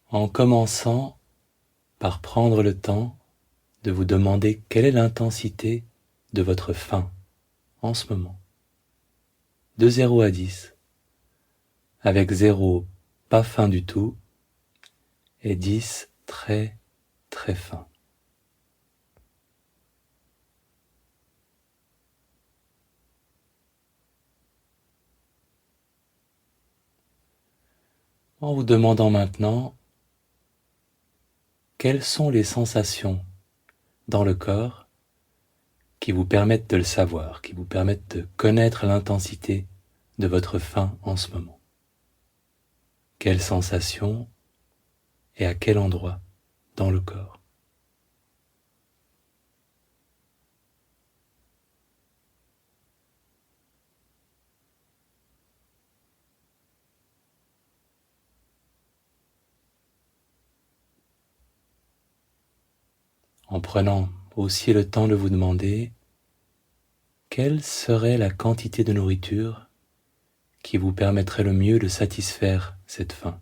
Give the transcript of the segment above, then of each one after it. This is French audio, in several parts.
en commençant par prendre le temps de vous demander quelle est l'intensité de votre faim en ce moment. De 0 à 10, avec 0 pas faim du tout et 10 très très faim. En vous demandant maintenant quelles sont les sensations dans le corps qui vous permettent de le savoir, qui vous permettent de connaître l'intensité de votre faim en ce moment. Quelles sensations et à quel endroit dans le corps. En prenant aussi le temps de vous demander quelle serait la quantité de nourriture qui vous permettrait le mieux de satisfaire cette faim.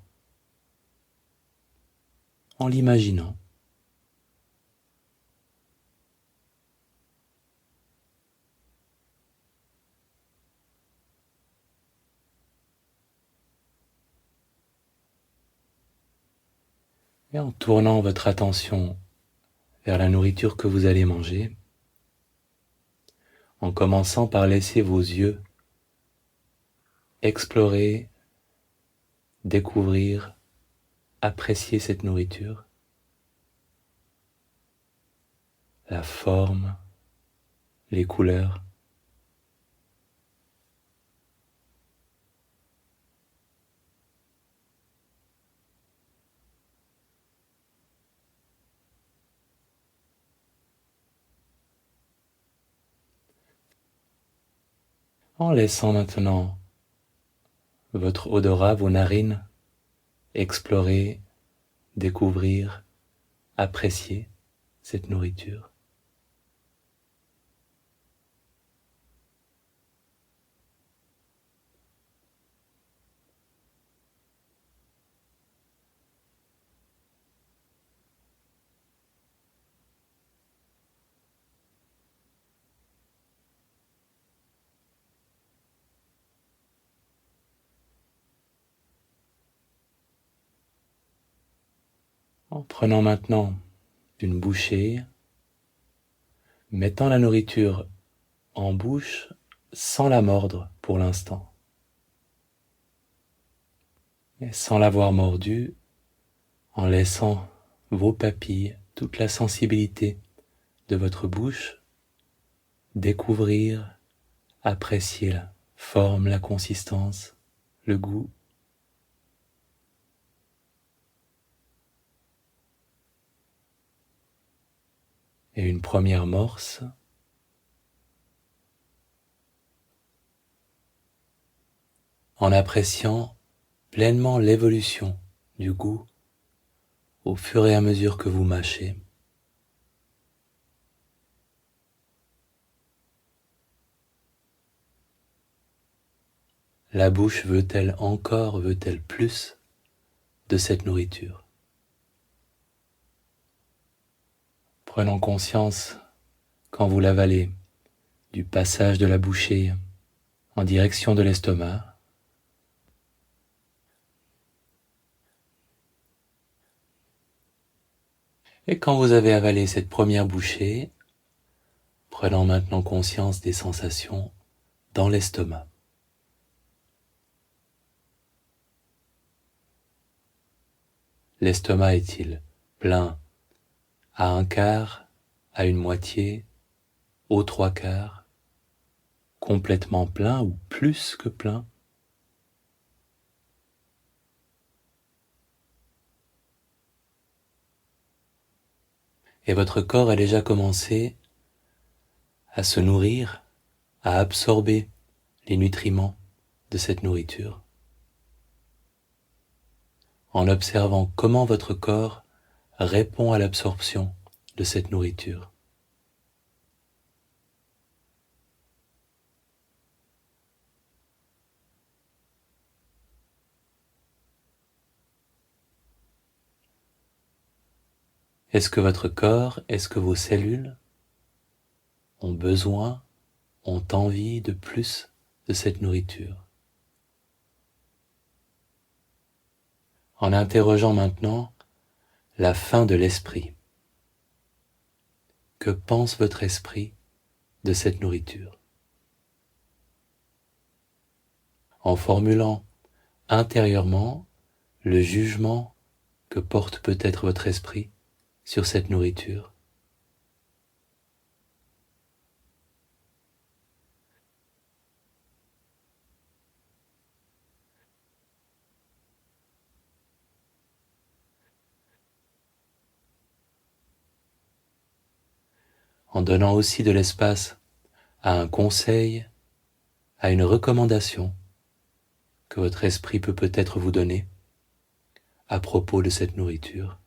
En l'imaginant. Et en tournant votre attention vers la nourriture que vous allez manger, en commençant par laisser vos yeux explorer, découvrir, apprécier cette nourriture, la forme, les couleurs. En laissant maintenant votre odorat, vos narines, explorer, découvrir, apprécier cette nourriture. En prenant maintenant une bouchée, mettant la nourriture en bouche sans la mordre pour l'instant. Et sans l'avoir mordue, en laissant vos papilles, toute la sensibilité de votre bouche, découvrir, apprécier la forme, la consistance, le goût. Et une première morse. En appréciant pleinement l'évolution du goût au fur et à mesure que vous mâchez. La bouche veut-elle encore, veut-elle plus de cette nourriture? Prenons conscience, quand vous l'avalez, du passage de la bouchée en direction de l'estomac. Et quand vous avez avalé cette première bouchée, prenons maintenant conscience des sensations dans l'estomac. L'estomac est-il plein à un quart, à une moitié, aux trois quarts, complètement plein ou plus que plein? Et votre corps a déjà commencé à se nourrir, à absorber les nutriments de cette nourriture, en observant comment votre corps répond à l'absorption de cette nourriture. Est-ce que votre corps, est-ce que vos cellules ont besoin, ont envie de plus de cette nourriture? En interrogeant maintenant la faim de l'esprit. Que pense votre esprit de cette nourriture? En formulant intérieurement le jugement que porte peut-être votre esprit sur cette nourriture. En donnant aussi de l'espace à un conseil, à une recommandation que votre esprit peut peut-être vous donner à propos de cette nourriture.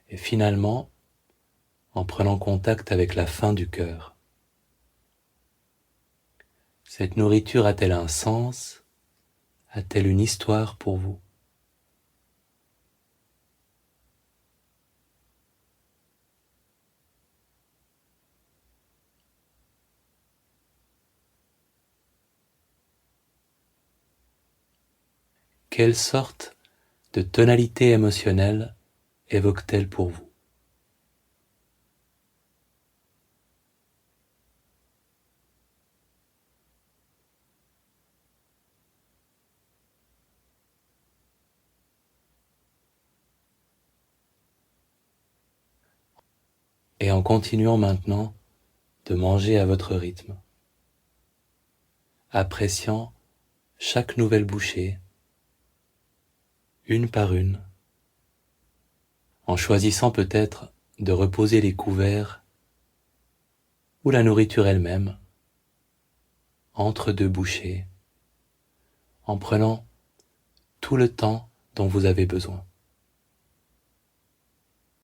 Et finalement, en prenant contact avec la faim du cœur. Cette nourriture a-t-elle un sens? A-t-elle une histoire pour vous? Quelle sorte de tonalité émotionnelle évoque-t-elle pour vous? Et en continuant maintenant de manger à votre rythme, appréciant chaque nouvelle bouchée, une par une, en choisissant peut-être de reposer les couverts ou la nourriture elle-même entre deux bouchées, en prenant tout le temps dont vous avez besoin.